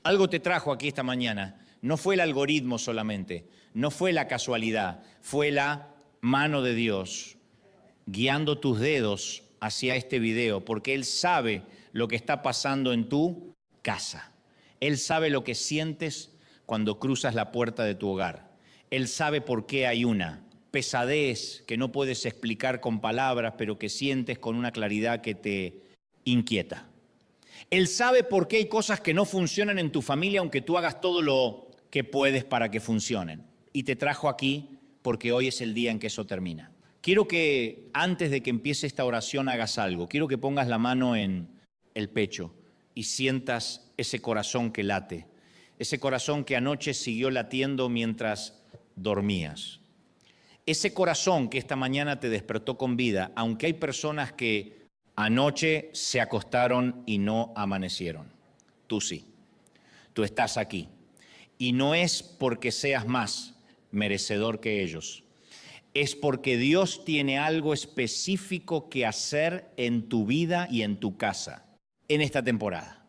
Algo te trajo aquí esta mañana. No fue el algoritmo solamente, no fue la casualidad, fue la mano de Dios guiando tus dedos hacia este video, porque Él sabe lo que está pasando en tu casa. Él sabe lo que sientes cuando cruzas la puerta de tu hogar. Él sabe por qué hay una pesadez que no puedes explicar con palabras, pero que sientes con una claridad que te inquieta. Él sabe por qué hay cosas que no funcionan en tu familia, aunque tú hagas todo lo que puedes para que funcionen. Y te trajo aquí porque hoy es el día en que eso termina. Quiero que antes de que empiece esta oración hagas algo. Quiero que pongas la mano en el pecho y sientas ese corazón que late. Ese corazón que anoche siguió latiendo mientras dormías. Ese corazón que esta mañana te despertó con vida, aunque hay personas que anoche se acostaron y no amanecieron. Tú sí. Tú estás aquí. Y no es porque seas más merecedor que ellos. Es porque Dios tiene algo específico que hacer en tu vida y en tu casa en esta temporada.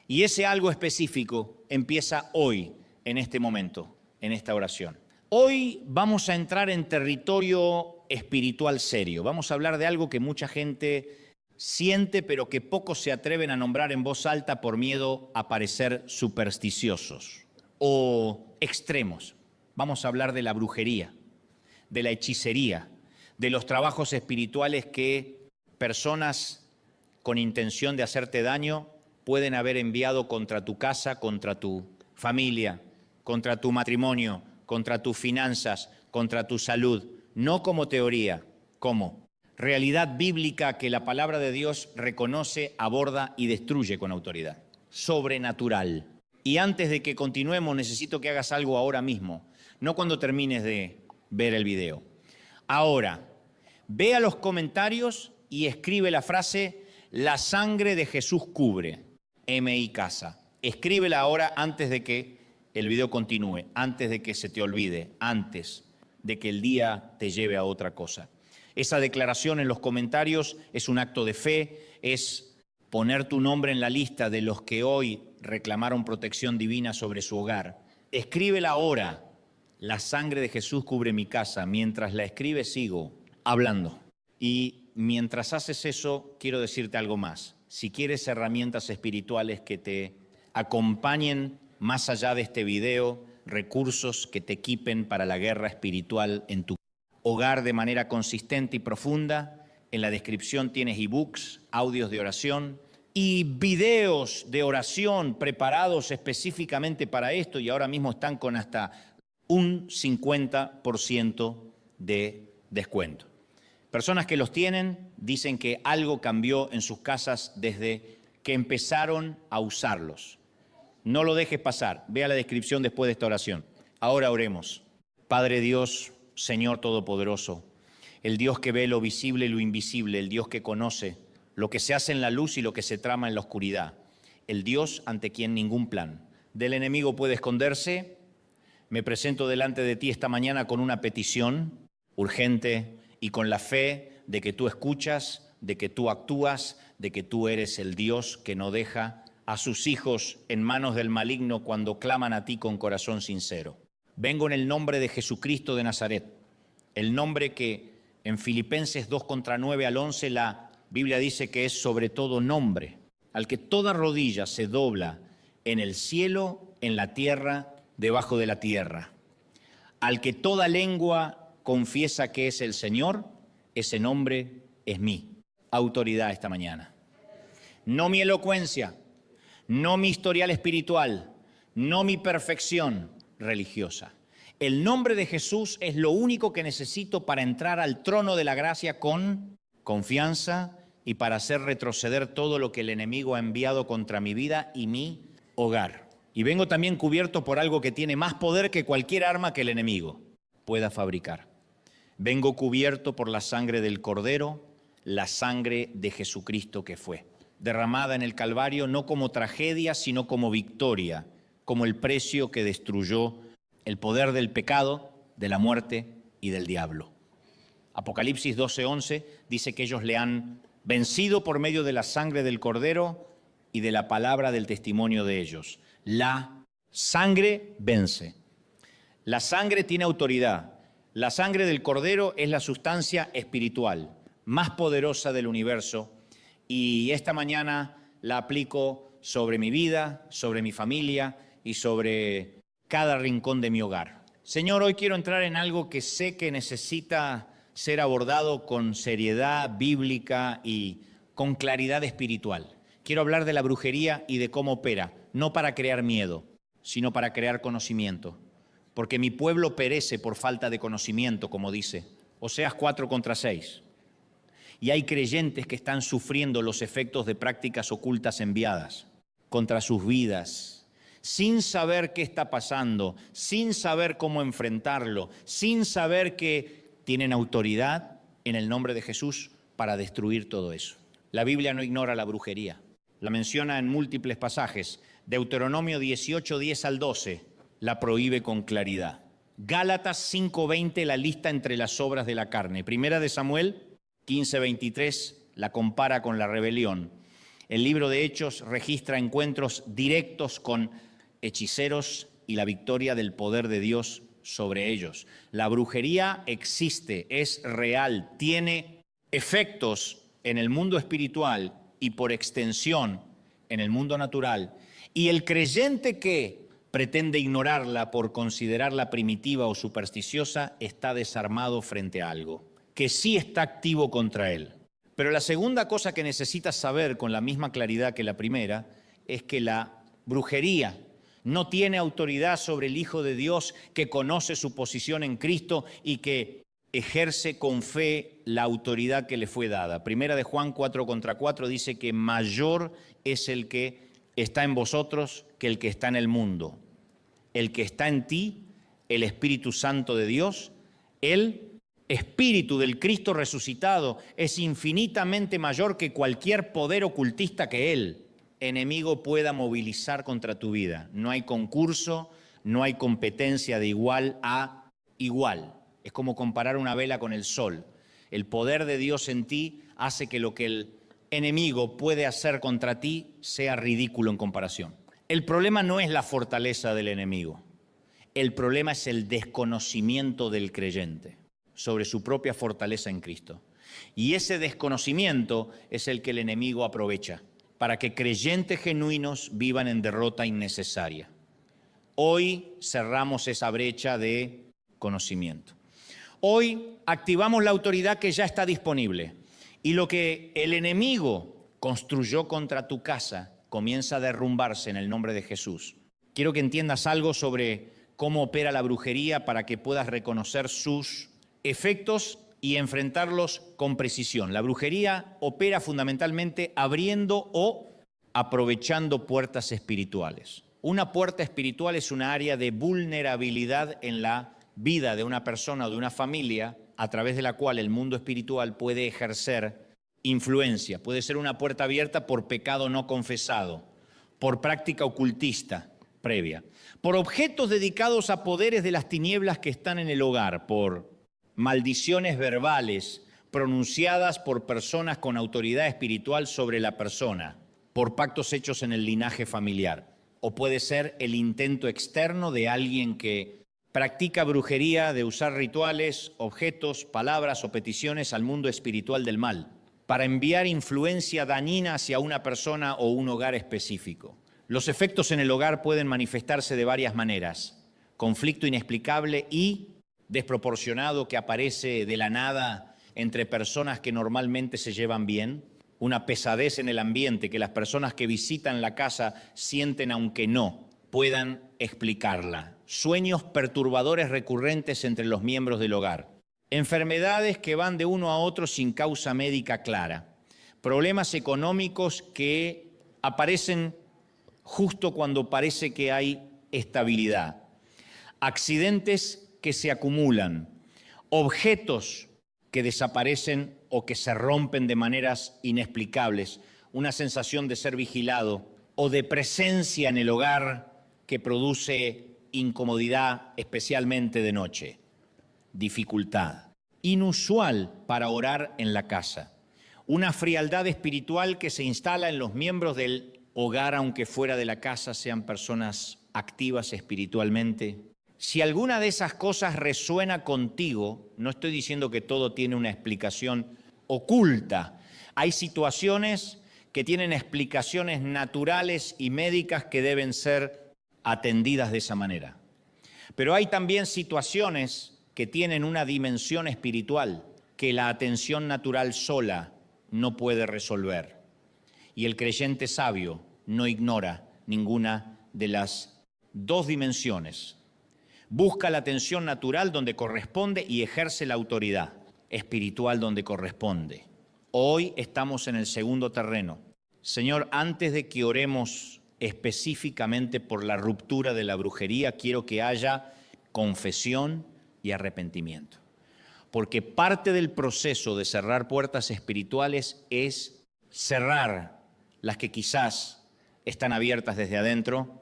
Y ese algo específico empieza hoy, en este momento, en esta oración. Hoy vamos a entrar en territorio espiritual serio. Vamos a hablar de algo que mucha gente siente, pero que pocos se atreven a nombrar en voz alta por miedo a parecer supersticiosos o extremos. Vamos a hablar de la brujería, de la hechicería, de los trabajos espirituales que personas con intención de hacerte daño pueden haber enviado contra tu casa, contra tu familia, contra tu matrimonio, contra tus finanzas, contra tu salud. No como teoría, como realidad bíblica que la palabra de Dios reconoce, aborda y destruye con autoridad. Sobrenatural. Y antes de que continuemos, necesito que hagas algo ahora mismo, no cuando termines de ver el video. Ahora, ve a los comentarios y escribe la frase, la sangre de Jesús cubre, M.I. Casa. Escríbela ahora antes de que el video continúe, antes de que se te olvide, antes de que el día te lleve a otra cosa. Esa declaración en los comentarios es un acto de fe, es poner tu nombre en la lista de los que hoy reclamaron protección divina sobre su hogar. Escríbela ahora. La sangre de Jesús cubre mi casa. Mientras la escribes, sigo hablando. Y mientras haces eso, quiero decirte algo más. Si quieres herramientas espirituales que te acompañen más allá de este video, recursos que te equipen para la guerra espiritual en tu hogar de manera consistente y profunda, en la descripción tienes ebooks, audios de oración y videos de oración preparados específicamente para esto y ahora mismo están con hasta un 50% de descuento. Personas que los tienen dicen que algo cambió en sus casas desde que empezaron a usarlos. No lo dejes pasar. Vea la descripción después de esta oración. Ahora oremos. Padre Dios, Señor Todopoderoso, el Dios que ve lo visible y lo invisible, el Dios que conoce lo que se hace en la luz y lo que se trama en la oscuridad, el Dios ante quien ningún plan del enemigo puede esconderse. Me presento delante de ti esta mañana con una petición urgente y con la fe de que tú escuchas, de que tú actúas, de que tú eres el Dios que no deja a sus hijos en manos del maligno cuando claman a ti con corazón sincero. Vengo en el nombre de Jesucristo de Nazaret, el nombre que en Filipenses 2:9 al 11 la Biblia dice que es sobre todo nombre, al que toda rodilla se dobla en el cielo, en la tierra, debajo de la tierra. Al que toda lengua confiesa que es el Señor, ese nombre es mi autoridad esta mañana. No mi elocuencia, no mi historial espiritual, no mi perfección religiosa. El nombre de Jesús es lo único que necesito para entrar al trono de la gracia con confianza y para hacer retroceder todo lo que el enemigo ha enviado contra mi vida y mi hogar. Y vengo también cubierto por algo que tiene más poder que cualquier arma que el enemigo pueda fabricar. Vengo cubierto por la sangre del Cordero, la sangre de Jesucristo que fue derramada en el Calvario no como tragedia, sino como victoria, como el precio que destruyó el poder del pecado, de la muerte y del diablo. Apocalipsis 12:11 dice que ellos le han vencido por medio de la sangre del Cordero y de la palabra del testimonio de ellos. La sangre vence. La sangre tiene autoridad. La sangre del Cordero es la sustancia espiritual más poderosa del universo y esta mañana la aplico sobre mi vida, sobre mi familia y sobre cada rincón de mi hogar. Señor, hoy quiero entrar en algo que sé que necesita ser abordado con seriedad bíblica y con claridad espiritual. Quiero hablar de la brujería y de cómo opera, no para crear miedo, sino para crear conocimiento. Porque mi pueblo perece por falta de conocimiento, como dice Oseas 4:6. Y hay creyentes que están sufriendo los efectos de prácticas ocultas enviadas contra sus vidas, sin saber qué está pasando, sin saber cómo enfrentarlo, sin saber que tienen autoridad en el nombre de Jesús para destruir todo eso. La Biblia no ignora la brujería, la menciona en múltiples pasajes. Deuteronomio 18:10 al 12 la prohíbe con claridad. Gálatas 5:20 la lista entre las obras de la carne. Primera de Samuel 15:23 la compara con la rebelión. El libro de Hechos registra encuentros directos con hechiceros y la victoria del poder de Dios sobre ellos. La brujería existe, es real, tiene efectos en el mundo espiritual y por extensión en el mundo natural. Y el creyente que pretende ignorarla por considerarla primitiva o supersticiosa está desarmado frente a algo que sí está activo contra él. Pero la segunda cosa que necesitas saber con la misma claridad que la primera es que la brujería no tiene autoridad sobre el Hijo de Dios que conoce su posición en Cristo y que ejerce con fe la autoridad que le fue dada. Primera de Juan 4:4 dice que mayor es el que está en vosotros que el que está en el mundo. El que está en ti, el Espíritu Santo de Dios, el Espíritu del Cristo resucitado es infinitamente mayor que cualquier poder ocultista que Él, enemigo, pueda movilizar contra tu vida. No hay concurso, no hay competencia de igual a igual. Es como comparar una vela con el sol. El poder de Dios en ti hace que lo que el enemigo puede hacer contra ti sea ridículo en comparación. El problema no es la fortaleza del enemigo. El problema es el desconocimiento del creyente sobre su propia fortaleza en Cristo. Y ese desconocimiento es el que el enemigo aprovecha para que creyentes genuinos vivan en derrota innecesaria. Hoy cerramos esa brecha de conocimiento. Hoy activamos la autoridad que ya está disponible y lo que el enemigo construyó contra tu casa comienza a derrumbarse en el nombre de Jesús. Quiero que entiendas algo sobre cómo opera la brujería para que puedas reconocer sus efectos y enfrentarlos con precisión. La brujería opera fundamentalmente abriendo o aprovechando puertas espirituales. Una puerta espiritual es una área de vulnerabilidad en la vida de una persona o de una familia a través de la cual el mundo espiritual puede ejercer influencia. Puede ser una puerta abierta por pecado no confesado, por práctica ocultista previa, por objetos dedicados a poderes de las tinieblas que están en el hogar, por maldiciones verbales pronunciadas por personas con autoridad espiritual sobre la persona, por pactos hechos en el linaje familiar. O puede ser el intento externo de alguien que practica brujería de usar rituales, objetos, palabras o peticiones al mundo espiritual del mal para enviar influencia dañina hacia una persona o un hogar específico. Los efectos en el hogar pueden manifestarse de varias maneras: conflicto inexplicable y desproporcionado que aparece de la nada entre personas que normalmente se llevan bien, una pesadez en el ambiente que las personas que visitan la casa sienten aunque no puedan explicarla, sueños perturbadores recurrentes entre los miembros del hogar, enfermedades que van de uno a otro sin causa médica clara, problemas económicos que aparecen justo cuando parece que hay estabilidad, accidentes que se acumulan, objetos que desaparecen o que se rompen de maneras inexplicables, una sensación de ser vigilado o de presencia en el hogar que produce incomodidad, especialmente de noche, dificultad, inusual para orar en la casa, una frialdad espiritual que se instala en los miembros del hogar, aunque fuera de la casa, sean personas activas espiritualmente. Si alguna de esas cosas resuena contigo, no estoy diciendo que todo tiene una explicación oculta. Hay situaciones que tienen explicaciones naturales y médicas que deben ser atendidas de esa manera. Pero hay también situaciones que tienen una dimensión espiritual que la atención natural sola no puede resolver. Y el creyente sabio no ignora ninguna de las dos dimensiones. Busca la atención natural donde corresponde y ejerce la autoridad espiritual donde corresponde. Hoy estamos en el segundo terreno. Señor, antes de que oremos específicamente por la ruptura de la brujería, quiero que haya confesión y arrepentimiento. Porque parte del proceso de cerrar puertas espirituales es cerrar las que quizás están abiertas desde adentro,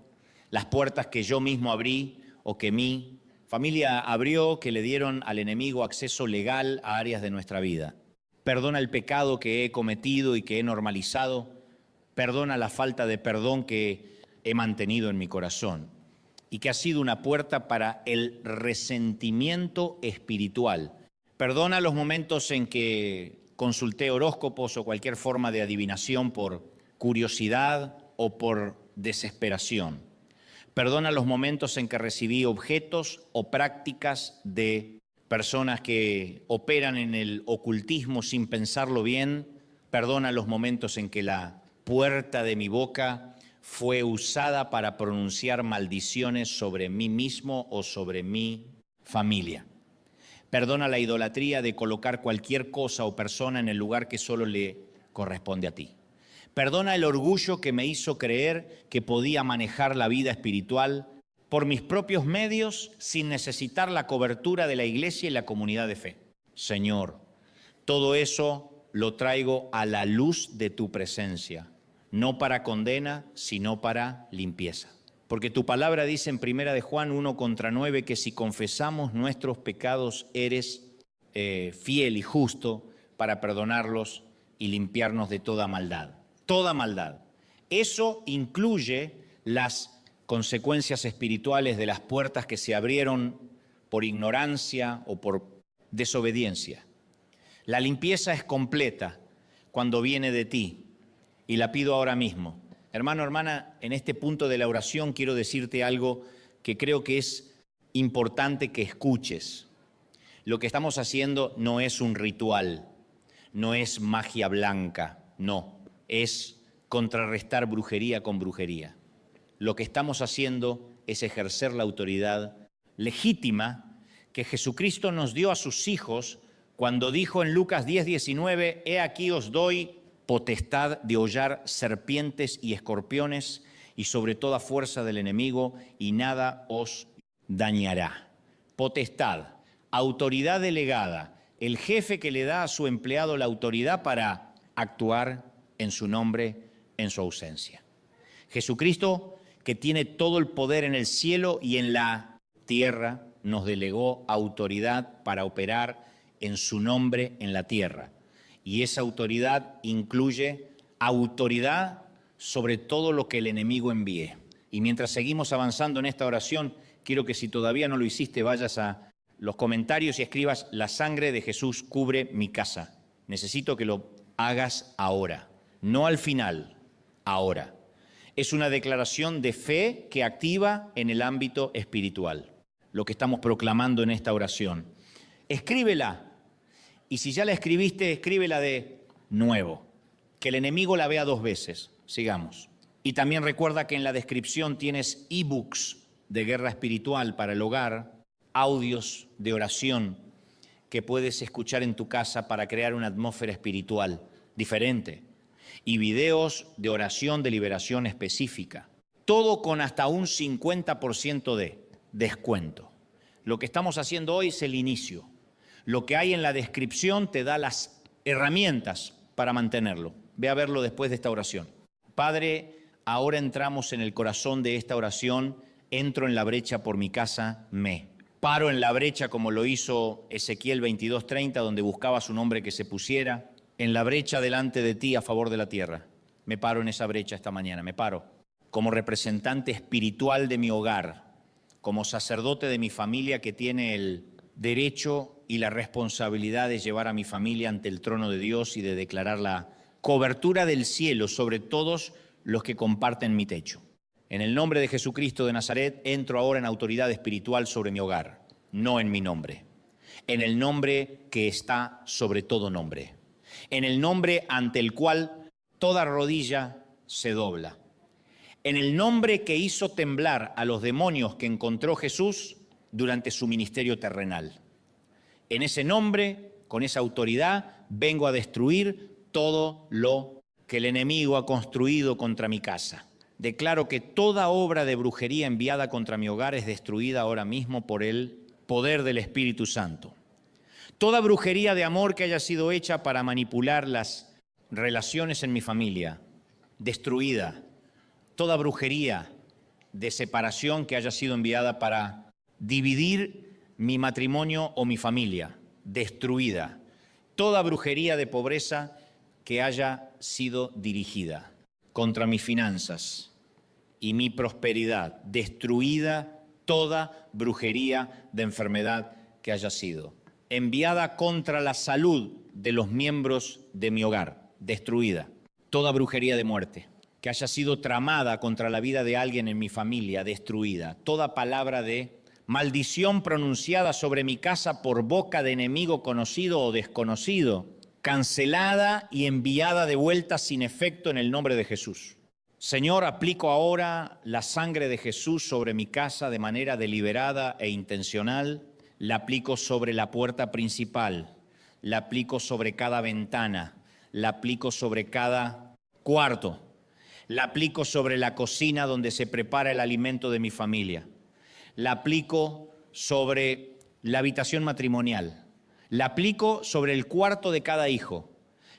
las puertas que yo mismo abrí o que mi familia abrió, que le dieron al enemigo acceso legal a áreas de nuestra vida. Perdona el pecado que he cometido y que he normalizado. Perdona la falta de perdón que he mantenido en mi corazón y que ha sido una puerta para el resentimiento espiritual. Perdona los momentos en que consulté horóscopos o cualquier forma de adivinación por curiosidad o por desesperación. Perdona los momentos en que recibí objetos o prácticas de personas que operan en el ocultismo sin pensarlo bien. Perdona los momentos en que la puerta de mi boca fue usada para pronunciar maldiciones sobre mí mismo o sobre mi familia. Perdona la idolatría de colocar cualquier cosa o persona en el lugar que solo le corresponde a ti. Perdona el orgullo que me hizo creer que podía manejar la vida espiritual por mis propios medios sin necesitar la cobertura de la iglesia y la comunidad de fe. Señor, todo eso lo traigo a la luz de tu presencia, no para condena, sino para limpieza. Porque tu palabra dice en 1 de Juan 1:9 que si confesamos nuestros pecados, eres fiel y justo para perdonarlos y limpiarnos de toda maldad. Toda maldad. Eso incluye las consecuencias espirituales de las puertas que se abrieron por ignorancia o por desobediencia. La limpieza es completa cuando viene de ti y la pido ahora mismo. Hermano, hermana, en este punto de la oración quiero decirte algo que creo que es importante que escuches. Lo que estamos haciendo no es un ritual, no es magia blanca, no. Es contrarrestar brujería con brujería. Lo que estamos haciendo es ejercer la autoridad legítima que Jesucristo nos dio a sus hijos cuando dijo en Lucas 10:19, he aquí os doy potestad de hollar serpientes y escorpiones y sobre toda fuerza del enemigo y nada os dañará. Potestad, autoridad delegada, el jefe que le da a su empleado la autoridad para actuar en su nombre, en su ausencia. Jesucristo, que tiene todo el poder en el cielo y en la tierra, nos delegó autoridad para operar en su nombre en la tierra. Y esa autoridad incluye autoridad sobre todo lo que el enemigo envíe. Y mientras seguimos avanzando en esta oración, quiero que si todavía no lo hiciste, vayas a los comentarios y escribas: la sangre de Jesús cubre mi casa. Necesito que lo hagas ahora. No al final, ahora. Es una declaración de fe que activa en el ámbito espiritual, lo que estamos proclamando en esta oración. Escríbela, y si ya la escribiste, escríbela de nuevo, que el enemigo la vea 2 veces. Sigamos. Y también recuerda que en la descripción tienes ebooks de guerra espiritual para el hogar, audios de oración que puedes escuchar en tu casa para crear una atmósfera espiritual diferente, y videos de oración de liberación específica. Todo con hasta un 50% de descuento. Lo que estamos haciendo hoy es el inicio. Lo que hay en la descripción te da las herramientas para mantenerlo. Ve a verlo después de esta oración. Padre, ahora entramos en el corazón de esta oración. Entro en la brecha por mi casa, paro en la brecha como lo hizo Ezequiel 22:30, donde buscaba su nombre que se pusiera en la brecha delante de ti a favor de la tierra. Me paro en esa brecha esta mañana, me paro. Como representante espiritual de mi hogar, como sacerdote de mi familia que tiene el derecho y la responsabilidad de llevar a mi familia ante el trono de Dios y de declarar la cobertura del cielo sobre todos los que comparten mi techo. En el nombre de Jesucristo de Nazaret, entro ahora en autoridad espiritual sobre mi hogar, no en mi nombre, en el nombre que está sobre todo nombre, en el nombre ante el cual toda rodilla se dobla, en el nombre que hizo temblar a los demonios que encontró Jesús durante su ministerio terrenal. En ese nombre, con esa autoridad, vengo a destruir todo lo que el enemigo ha construido contra mi casa. Declaro que toda obra de brujería enviada contra mi hogar es destruida ahora mismo por el poder del Espíritu Santo. Toda brujería de amor que haya sido hecha para manipular las relaciones en mi familia, destruida. Toda brujería de separación que haya sido enviada para dividir mi matrimonio o mi familia, destruida. Toda brujería de pobreza que haya sido dirigida contra mis finanzas y mi prosperidad, destruida toda brujería de enfermedad que haya sido enviada contra la salud de los miembros de mi hogar, destruida. Toda brujería de muerte que haya sido tramada contra la vida de alguien en mi familia, destruida. Toda palabra de maldición pronunciada sobre mi casa por boca de enemigo conocido o desconocido, cancelada y enviada de vuelta sin efecto en el nombre de Jesús. Señor, aplico ahora la sangre de Jesús sobre mi casa de manera deliberada e intencional. La aplico sobre la puerta principal, la aplico sobre cada ventana, la aplico sobre cada cuarto, la aplico sobre la cocina donde se prepara el alimento de mi familia, la aplico sobre la habitación matrimonial, la aplico sobre el cuarto de cada hijo,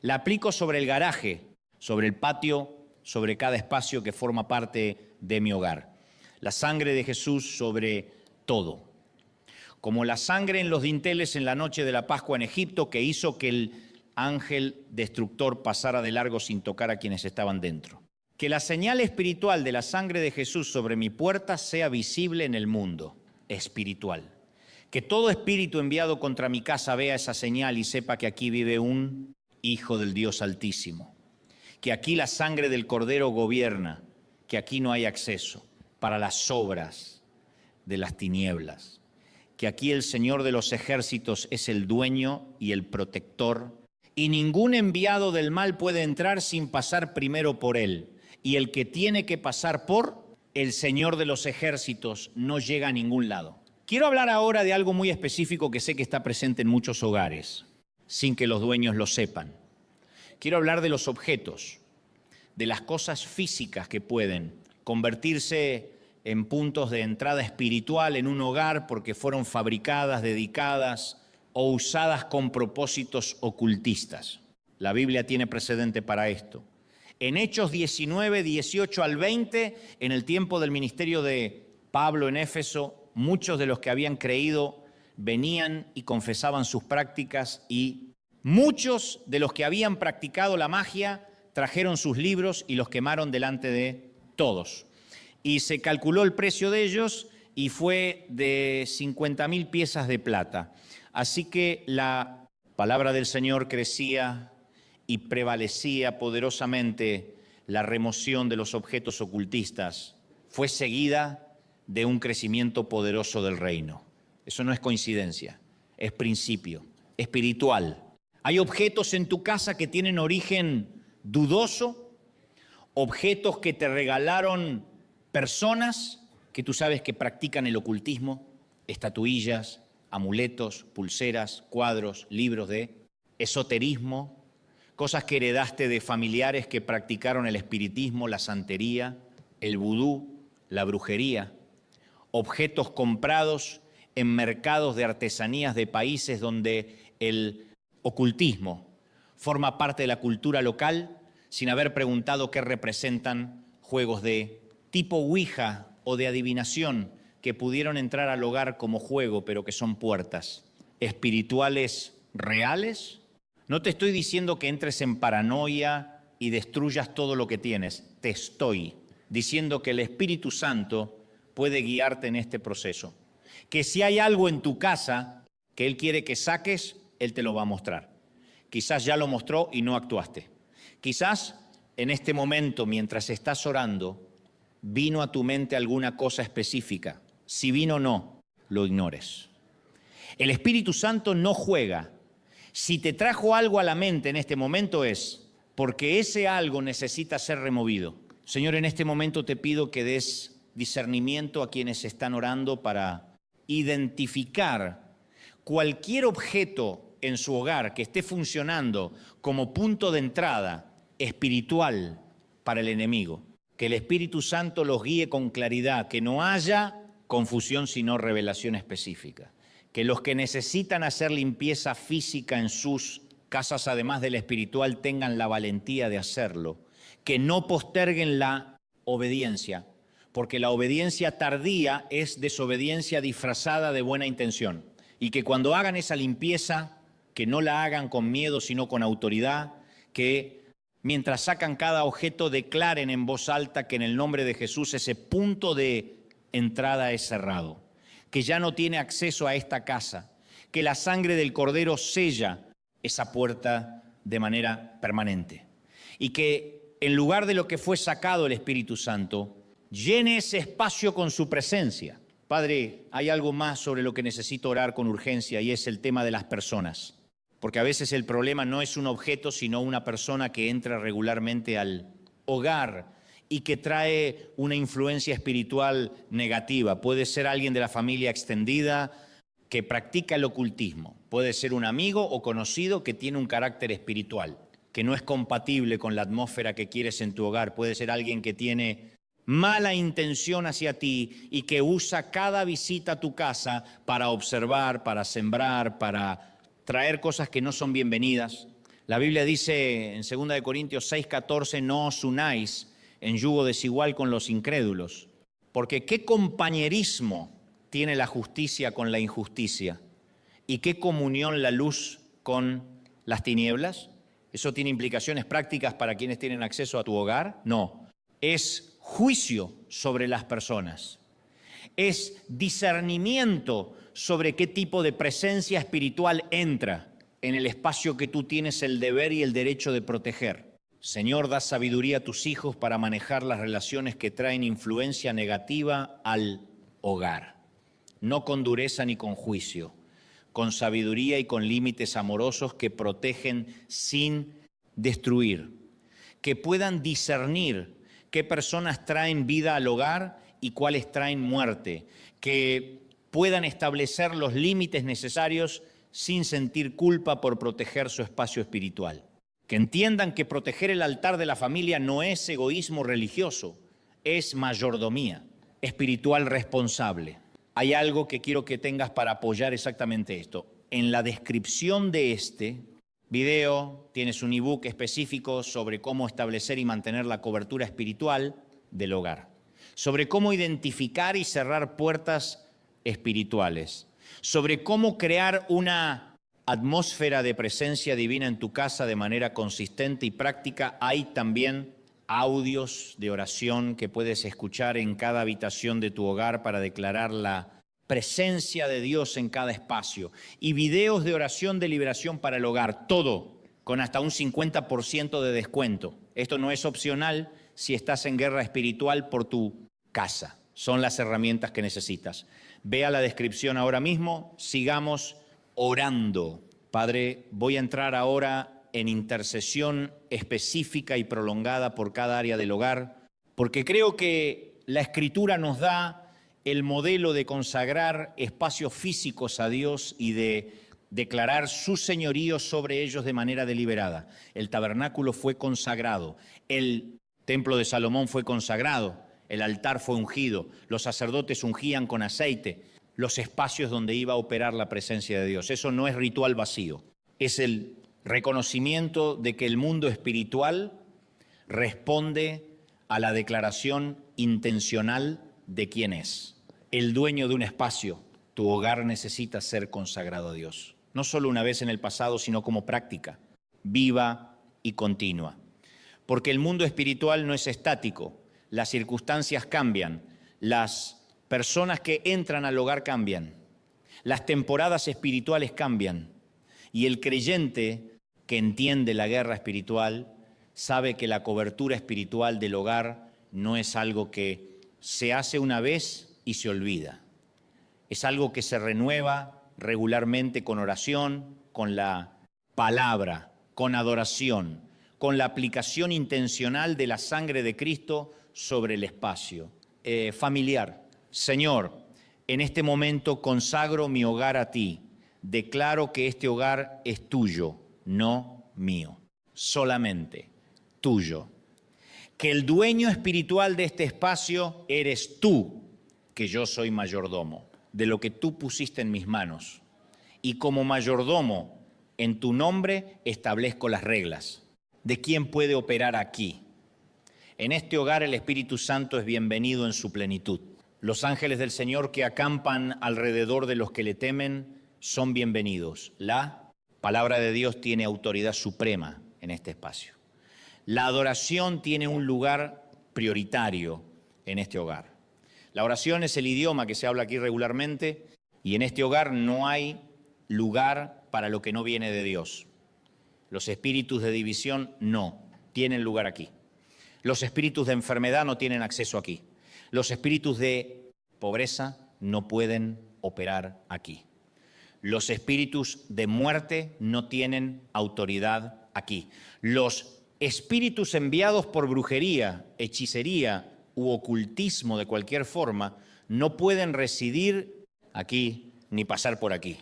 la aplico sobre el garaje, sobre el patio, sobre cada espacio que forma parte de mi hogar. La sangre de Jesús sobre todo. Como la sangre en los dinteles en la noche de la Pascua en Egipto, que hizo que el ángel destructor pasara de largo sin tocar a quienes estaban dentro. Que la señal espiritual de la sangre de Jesús sobre mi puerta sea visible en el mundo espiritual. Que todo espíritu enviado contra mi casa vea esa señal y sepa que aquí vive un Hijo del Dios Altísimo. Que aquí la sangre del Cordero gobierna, que aquí no hay acceso para las obras de las tinieblas. Que aquí el Señor de los ejércitos es el dueño y el protector, y ningún enviado del mal puede entrar sin pasar primero por él. Y el que tiene que pasar por el Señor de los ejércitos no llega a ningún lado. Quiero hablar ahora de algo muy específico que sé que está presente en muchos hogares, sin que los dueños lo sepan. Quiero hablar de los objetos, de las cosas físicas que pueden convertirse en puntos de entrada espiritual en un hogar porque fueron fabricadas, dedicadas o usadas con propósitos ocultistas. La Biblia tiene precedente para esto. En Hechos 19, 18 al 20, en el tiempo del ministerio de Pablo en Éfeso, muchos de los que habían creído venían y confesaban sus prácticas y muchos de los que habían practicado la magia trajeron sus libros y los quemaron delante de todos. Y se calculó el precio de ellos y fue de 50,000 piezas de plata. Así que la palabra del Señor crecía y prevalecía poderosamente la remoción de los objetos ocultistas. Fue seguida de un crecimiento poderoso del reino. Eso no es coincidencia, es principio espiritual. Hay objetos en tu casa que tienen origen dudoso, objetos que te regalaron personas que tú sabes que practican el ocultismo, estatuillas, amuletos, pulseras, cuadros, libros de esoterismo, cosas que heredaste de familiares que practicaron el espiritismo, la santería, el vudú, la brujería, objetos comprados en mercados de artesanías de países donde el ocultismo forma parte de la cultura local sin haber preguntado qué representan, juegos de tipo Ouija o de adivinación que pudieron entrar al hogar como juego, pero que son puertas espirituales reales. No te estoy diciendo que entres en paranoia y destruyas todo lo que tienes. Te estoy diciendo que el Espíritu Santo puede guiarte en este proceso. Que si hay algo en tu casa que Él quiere que saques, Él te lo va a mostrar. Quizás ya lo mostró y no actuaste. Quizás en este momento, mientras estás orando, vino a tu mente alguna cosa específica. Si vino o no, lo ignores. El Espíritu Santo no juega. Si te trajo algo a la mente en este momento es porque ese algo necesita ser removido. Señor, en este momento te pido que des discernimiento a quienes están orando para identificar cualquier objeto en su hogar que esté funcionando como punto de entrada espiritual para el enemigo. Que el Espíritu Santo los guíe con claridad, que no haya confusión sino revelación específica. Que los que necesitan hacer limpieza física en sus casas, además del espiritual, tengan la valentía de hacerlo. Que no posterguen la obediencia, porque la obediencia tardía es desobediencia disfrazada de buena intención. Y que cuando hagan esa limpieza, que no la hagan con miedo, sino con autoridad, que mientras sacan cada objeto declaren en voz alta que en el nombre de Jesús ese punto de entrada es cerrado, que ya no tiene acceso a esta casa, que la sangre del Cordero sella esa puerta de manera permanente y que en lugar de lo que fue sacado el Espíritu Santo, llene ese espacio con su presencia. Padre, hay algo más sobre lo que necesito orar con urgencia y es el tema de las personas. Porque a veces el problema no es un objeto, sino una persona que entra regularmente al hogar y que trae una influencia espiritual negativa. Puede ser alguien de la familia extendida que practica el ocultismo. Puede ser un amigo o conocido que tiene un carácter espiritual, que no es compatible con la atmósfera que quieres en tu hogar. Puede ser alguien que tiene mala intención hacia ti y que usa cada visita a tu casa para observar, para sembrar, para traer cosas que no son bienvenidas. La Biblia dice en 2 Corintios 6:14, no os unáis en yugo desigual con los incrédulos, porque ¿qué compañerismo tiene la justicia con la injusticia? ¿Y qué comunión la luz con las tinieblas? ¿Eso tiene implicaciones prácticas para quienes tienen acceso a tu hogar? No, es juicio sobre las personas, es discernimiento sobre qué tipo de presencia espiritual entra en el espacio que tú tienes el deber y el derecho de proteger. Señor, da sabiduría a tus hijos para manejar las relaciones que traen influencia negativa al hogar. No con dureza ni con juicio, con sabiduría y con límites amorosos que protegen sin destruir. Que puedan discernir qué personas traen vida al hogar y cuáles traen muerte. Que puedan establecer los límites necesarios sin sentir culpa por proteger su espacio espiritual. Que entiendan que proteger el altar de la familia no es egoísmo religioso, es mayordomía espiritual responsable. Hay algo que quiero que tengas para apoyar exactamente esto. En la descripción de este video tienes un ebook específico sobre cómo establecer y mantener la cobertura espiritual del hogar, sobre cómo identificar y cerrar puertas espirituales, sobre cómo crear una atmósfera de presencia divina en tu casa de manera consistente y práctica. Hay también audios de oración que puedes escuchar en cada habitación de tu hogar para declarar la presencia de Dios en cada espacio y videos de oración de liberación para el hogar, todo con hasta un 50% de descuento. Esto no es opcional si estás en guerra espiritual por tu casa. Son las herramientas que necesitas. Vea la descripción ahora mismo, sigamos orando. Padre, voy a entrar ahora en intercesión específica y prolongada por cada área del hogar, porque creo que la Escritura nos da el modelo de consagrar espacios físicos a Dios y de declarar su señorío sobre ellos de manera deliberada. El tabernáculo fue consagrado, el templo de Salomón fue consagrado, el altar fue ungido, los sacerdotes ungían con aceite los espacios donde iba a operar la presencia de Dios. Eso no es ritual vacío, es el reconocimiento de que el mundo espiritual responde a la declaración intencional de quién es. El dueño de un espacio, tu hogar necesita ser consagrado a Dios. No solo una vez en el pasado, sino como práctica viva y continua. porque el mundo espiritual no es estático, las circunstancias cambian, las personas que entran al hogar cambian, las temporadas espirituales cambian, y el creyente que entiende la guerra espiritual sabe que la cobertura espiritual del hogar no es algo que se hace una vez y se olvida. Es algo que se renueva regularmente con oración, con la palabra, con adoración, con la aplicación intencional de la sangre de Cristo sobre el espacio familiar. Señor, en este momento consagro mi hogar a ti. Declaro que este hogar es tuyo, no mío, solamente tuyo. Que el dueño espiritual de este espacio eres tú, que yo soy mayordomo de lo que tú pusiste en mis manos. Y como mayordomo, en tu nombre establezco las reglas de quién puede operar aquí. En este hogar el Espíritu Santo es bienvenido en su plenitud. Los ángeles del Señor que acampan alrededor de los que le temen son bienvenidos. La palabra de Dios tiene autoridad suprema en este espacio. La adoración tiene un lugar prioritario en este hogar. La oración es el idioma que se habla aquí regularmente y en este hogar no hay lugar para lo que no viene de Dios. Los espíritus de división no tienen lugar aquí. Los espíritus de enfermedad no tienen acceso aquí. Los espíritus de pobreza no pueden operar aquí. Los espíritus de muerte no tienen autoridad aquí. Los espíritus enviados por brujería, hechicería u ocultismo de cualquier forma no pueden residir aquí ni pasar por aquí.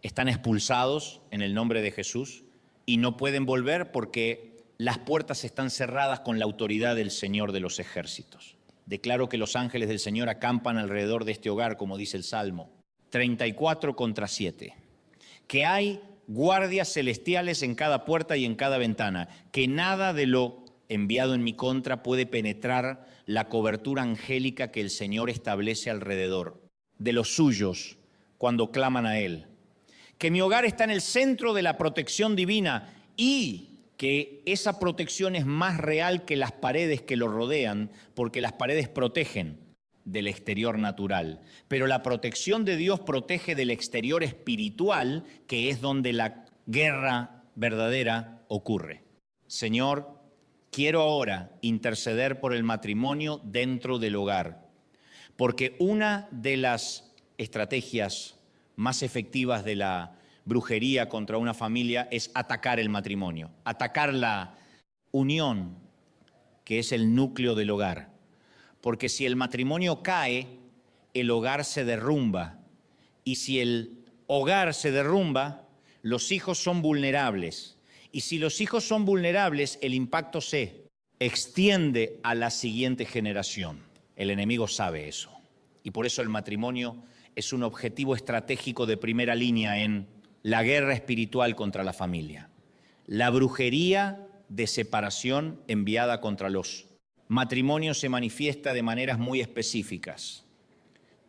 Están expulsados en el nombre de Jesús y no pueden volver porque las puertas están cerradas con la autoridad del Señor de los ejércitos. Declaro que los ángeles del Señor acampan alrededor de este hogar, como dice el Salmo 34:7. Que hay guardias celestiales en cada puerta y en cada ventana, que nada de lo enviado en mi contra puede penetrar la cobertura angélica que el Señor establece alrededor de los suyos cuando claman a Él. Que mi hogar está en el centro de la protección divina y que esa protección es más real que las paredes que lo rodean, porque las paredes protegen del exterior natural, pero la protección de Dios protege del exterior espiritual, que es donde la guerra verdadera ocurre. Señor, quiero ahora interceder por el matrimonio dentro del hogar, porque una de las estrategias más efectivas de la brujería contra una familia es atacar el matrimonio, atacar la unión, que es el núcleo del hogar. Porque si el matrimonio cae, el hogar se derrumba. Y si el hogar se derrumba, los hijos son vulnerables. Y si los hijos son vulnerables, el impacto se extiende a la siguiente generación. El enemigo sabe eso. Y por eso el matrimonio es un objetivo estratégico de primera línea en la guerra espiritual contra la familia. La brujería de separación enviada contra los matrimonios se manifiesta de maneras muy específicas.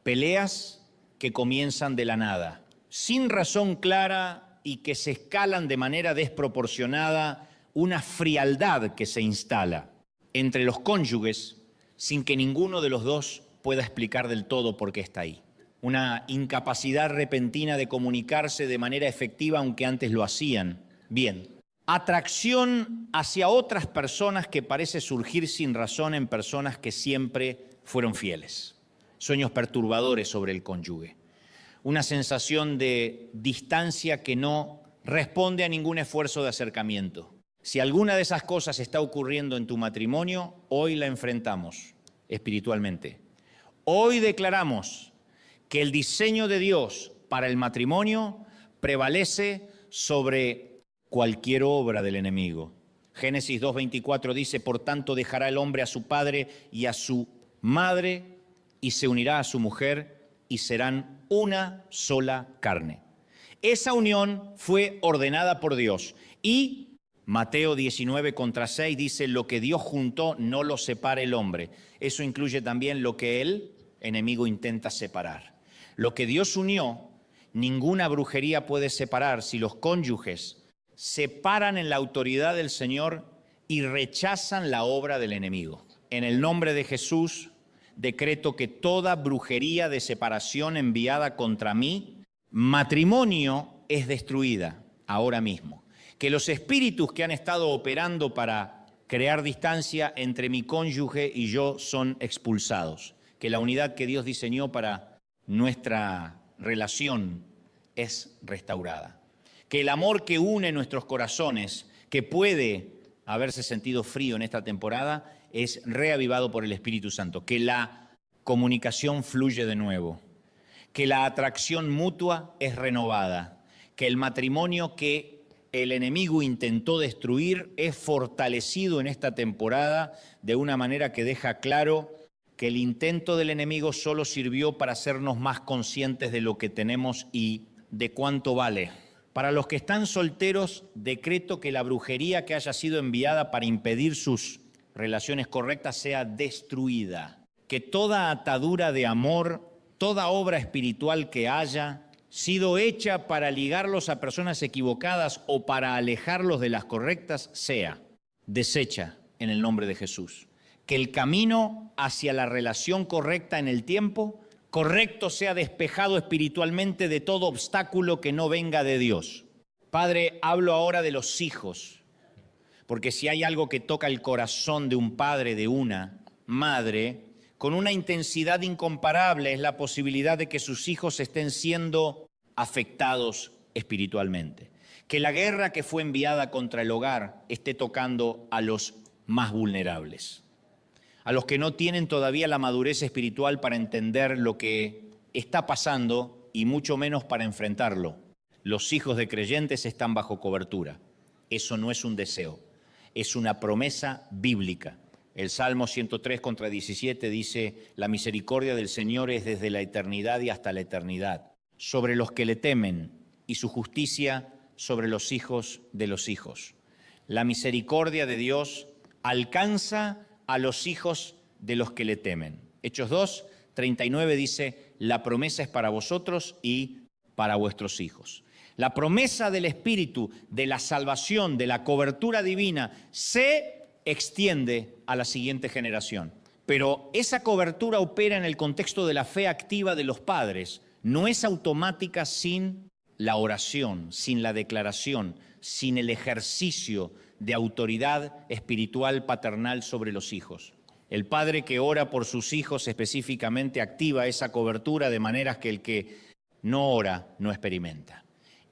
Peleas que comienzan de la nada, sin razón clara y que se escalan de manera desproporcionada, una frialdad que se instala entre los cónyuges sin que ninguno de los dos pueda explicar del todo por qué está ahí. Una incapacidad repentina de comunicarse de manera efectiva, aunque antes lo hacían bien. Atracción hacia otras personas que parece surgir sin razón en personas que siempre fueron fieles. Sueños perturbadores sobre el cónyuge. Una sensación de distancia que no responde a ningún esfuerzo de acercamiento. Si alguna de esas cosas está ocurriendo en tu matrimonio, hoy la enfrentamos espiritualmente. Hoy declaramos que el diseño de Dios para el matrimonio prevalece sobre cualquier obra del enemigo. Génesis 2:24 dice, por tanto dejará el hombre a su padre y a su madre y se unirá a su mujer y serán una sola carne. Esa unión fue ordenada por Dios y Mateo 19:6 dice, lo que Dios juntó no lo separa el hombre. Eso incluye también lo que el enemigo intenta separar. Lo que Dios unió, ninguna brujería puede separar. Si los cónyuges se paran en la autoridad del Señor, y rechazan la obra del enemigo. En el nombre de Jesús, decreto que toda brujería de separación enviada contra mí, matrimonio, es destruida ahora mismo. Que los espíritus que han estado operando para crear distancia entre mi cónyuge y yo son expulsados. Que la unidad que Dios diseñó para nuestra relación es restaurada. Que el amor que une nuestros corazones, que puede haberse sentido frío en esta temporada, es reavivado por el Espíritu Santo. Que la comunicación fluye de nuevo. Que la atracción mutua es renovada. Que el matrimonio que el enemigo intentó destruir es fortalecido en esta temporada de una manera que deja claro que el intento del enemigo solo sirvió para hacernos más conscientes de lo que tenemos y de cuánto vale. Para los que están solteros, decreto que la brujería que haya sido enviada para impedir sus relaciones correctas sea destruida. Que toda atadura de amor, toda obra espiritual que haya sido hecha para ligarlos a personas equivocadas o para alejarlos de las correctas, sea deshecha en el nombre de Jesús. Que el camino hacia la relación correcta en el tiempo correcto sea despejado espiritualmente de todo obstáculo que no venga de Dios. Padre, hablo ahora de los hijos, porque si hay algo que toca el corazón de un padre, de una madre, con una intensidad incomparable es la posibilidad de que sus hijos estén siendo afectados espiritualmente. Que la guerra que fue enviada contra el hogar esté tocando a los más vulnerables, a los que no tienen todavía la madurez espiritual para entender lo que está pasando y mucho menos para enfrentarlo. Los hijos de creyentes están bajo cobertura. Eso no es un deseo, es una promesa bíblica. El Salmo 103:17 dice: la misericordia del Señor es desde la eternidad y hasta la eternidad, sobre los que le temen, y su justicia sobre los hijos de los hijos. La misericordia de Dios alcanza a los hijos de los que le temen. Hechos 2:39 dice: la promesa es para vosotros y para vuestros hijos. La promesa del Espíritu, de la salvación, de la cobertura divina, se extiende a la siguiente generación. Pero esa cobertura opera en el contexto de la fe activa de los padres. No es automática sin la oración, sin la declaración, sin el ejercicio de autoridad espiritual paternal sobre los hijos. El padre que ora por sus hijos específicamente activa esa cobertura de maneras que el que no ora no experimenta.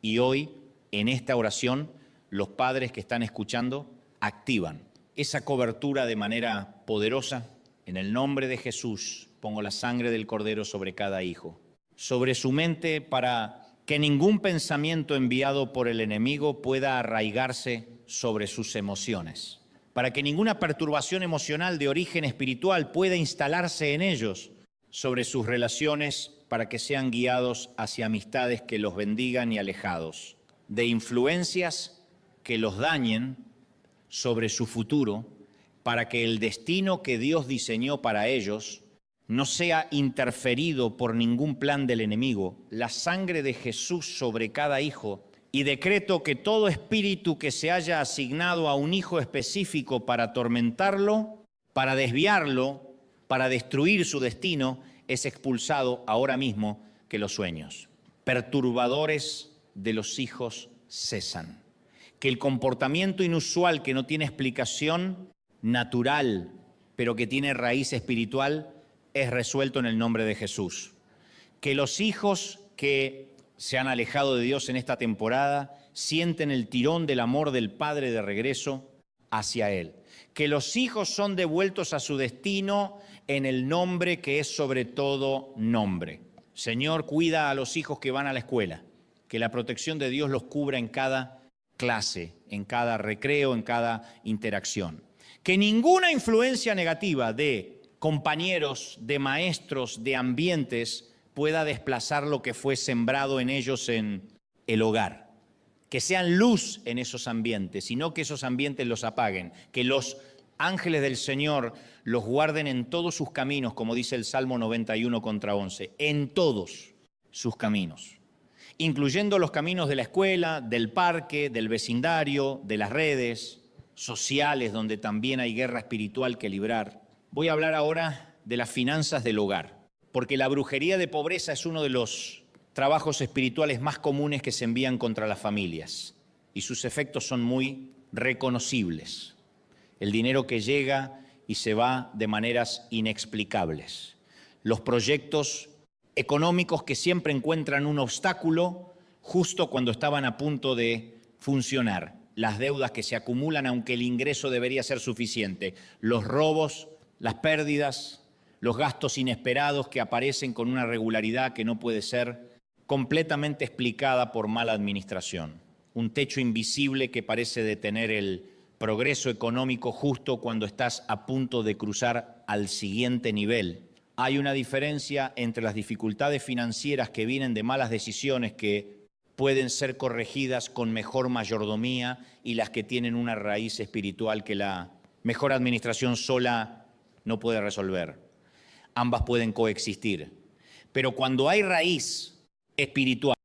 Y hoy, en esta oración, los padres que están escuchando activan esa cobertura de manera poderosa. En el nombre de Jesús pongo la sangre del Cordero sobre cada hijo, sobre su mente, para que ningún pensamiento enviado por el enemigo pueda arraigarse sobre sus emociones, para que ninguna perturbación emocional de origen espiritual pueda instalarse en ellos, sobre sus relaciones, para que sean guiados hacia amistades que los bendigan y alejados de influencias que los dañen, sobre su futuro, para que el destino que Dios diseñó para ellos no sea interferido por ningún plan del enemigo. La sangre de Jesús sobre cada hijo, y decreto que todo espíritu que se haya asignado a un hijo específico para atormentarlo, para desviarlo, para destruir su destino, es expulsado ahora mismo. Que los sueños perturbadores de los hijos cesan. Que el comportamiento inusual que no tiene explicación natural, pero que tiene raíz espiritual, es resuelto en el nombre de Jesús. Que los hijos que se han alejado de Dios en esta temporada sienten el tirón del amor del Padre de regreso hacia Él. Que los hijos son devueltos a su destino en el nombre que es sobre todo nombre. Señor, cuida a los hijos que van a la escuela. Que la protección de Dios los cubra en cada clase, en cada recreo, en cada interacción. Que ninguna influencia negativa de compañeros, de maestros, de ambientes pueda desplazar lo que fue sembrado en ellos en el hogar. Que sean luz en esos ambientes, y no que esos ambientes los apaguen. Que los ángeles del Señor los guarden en todos sus caminos, como dice el Salmo 91:11, en todos sus caminos, incluyendo los caminos de la escuela, del parque, del vecindario, de las redes. sociales donde también hay guerra espiritual que librar. Voy a hablar ahora de las finanzas del hogar, porque la brujería de pobreza es uno de los trabajos espirituales más comunes que se envían contra las familias y sus efectos son muy reconocibles. El dinero que llega y se va de maneras inexplicables. Los proyectos económicos que siempre encuentran un obstáculo justo cuando estaban a punto de funcionar. Las deudas que se acumulan aunque el ingreso debería ser suficiente. Los robos, las pérdidas, los gastos inesperados que aparecen con una regularidad que no puede ser completamente explicada por mala administración. Un techo invisible que parece detener el progreso económico justo cuando estás a punto de cruzar al siguiente nivel. Hay una diferencia entre las dificultades financieras que vienen de malas decisiones que pueden ser corregidas con mejor mayordomía y las que tienen una raíz espiritual que la mejor administración sola no puede resolver. Ambas pueden coexistir. Pero cuando hay raíz espiritual,